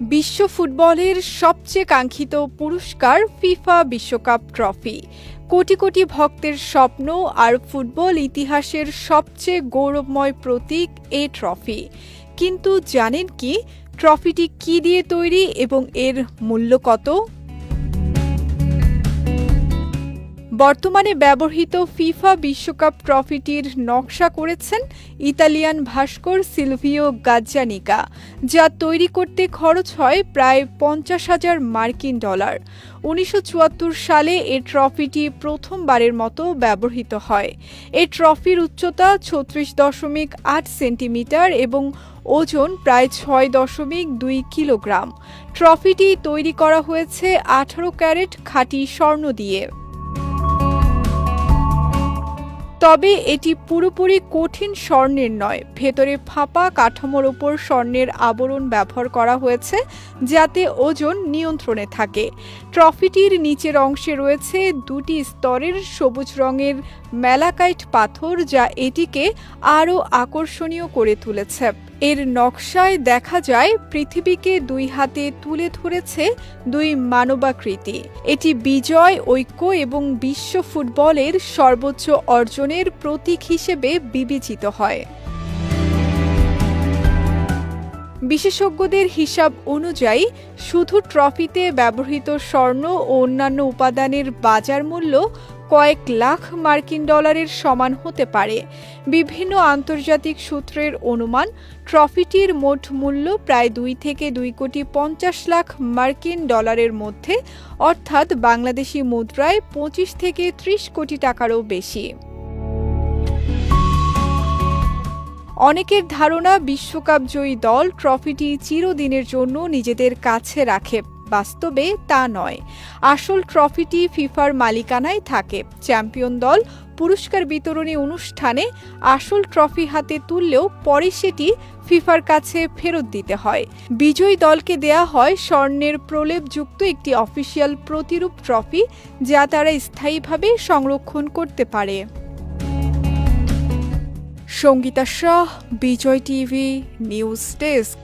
বিশ্ব ফুটবলের সবচেয়ে কাঙ্ক্ষিত পুরস্কার ফিফা বিশ্বকাপ ট্রফি। কোটি কোটি ভক্তের স্বপ্ন আর ফুটবল ইতিহাসের সবচেয়ে গৌরবময় প্রতীক এই ট্রফি। কিন্তু জানেন কি, ট্রফিটি কী দিয়ে তৈরি এবং এর মূল্য কত? বর্তমানে ব্যবহৃত ফিফা বিশ্বকাপ ট্রফিটির নকশা করেছেন ইতালিয়ান ভাস্কর সিলভিও গাজ্জানিগা, যা তৈরি করতে খরচ হয় প্রায় $50,000। 1974 সালে এ ট্রফিটি প্রথমবারের মতো ব্যবহৃত হয়। এই ট্রফির উচ্চতা 36.8 সেন্টিমিটার এবং ওজন প্রায় 6.2 কিলোগ্রাম। ট্রফিটি তৈরি করা হয়েছে 18 ক্যারেট খাঁটি স্বর্ণ দিয়ে। তবে এটি পুরোপুরি কঠিন স্বর্ণের নয়, ভেতরে ফাঁপা কাঠামোর ওপর স্বর্ণের আবরণ ব্যবহার করা হয়েছে যাতে ওজন নিয়ন্ত্রণে থাকে। ট্রফিটির নিচের অংশে রয়েছে দুটি স্তরের সবুজ রঙের ম্যালাকাইট পাথর, যা এটিকে আরও আকর্ষণীয় করে তুলেছে। এর নকশায় দেখা যায় পৃথিবীকে দুই হাতে তুলে ধরেছে দুই মানবাকৃতি। এটি বিজয়, ঐক্য এবং বিশ্ব ফুটবলের সর্বোচ্চ অর্জনের প্রতীক হিসেবে বিবেচিত হয়। বিশেষজ্ঞদের হিসাব অনুযায়ী শুধু ট্রফিতে ব্যবহৃত স্বর্ণ ও অন্যান্য উপাদানের বাজার মূল্য কয়েক লাখ মার্কিন ডলারের সমান হতে পারে। বিভিন্ন আন্তর্জাতিক সূত্রের অনুমান, ট্রফিটির মোট মূল্য প্রায় 2 থেকে 2,50,00,000 মার্কিন ডলারের মধ্যে, অর্থাৎ বাংলাদেশি মুদ্রায় 25 থেকে 30 কোটি টাকারও বেশি। অনেকের ধারণা বিশ্বকাপ জয়ী দল ট্রফিটি চিরদিনের জন্য নিজেদের কাছে রাখে। বাস্তবে তা নয়। আসল ট্রফিটি ফিফার মালিকানায় থাকে। চ্যাম্পিয়ন দল পুরস্কার বিতরণী অনুষ্ঠানে আসল ট্রফি হাতে তুললেও পরে সেটি ফিফার কাছে ফেরত দিতে হয়। বিজয়ী দলকে দেয়া হয় স্বর্ণের প্রলেপযুক্ত একটি অফিসিয়াল প্রতিরূপ ট্রফি, যা তারা স্থায়ীভাবে সংরক্ষণ করতে পারে। সঙ্গীতা শাহ, বিজয় টিভি নিউজ ডেস্ক।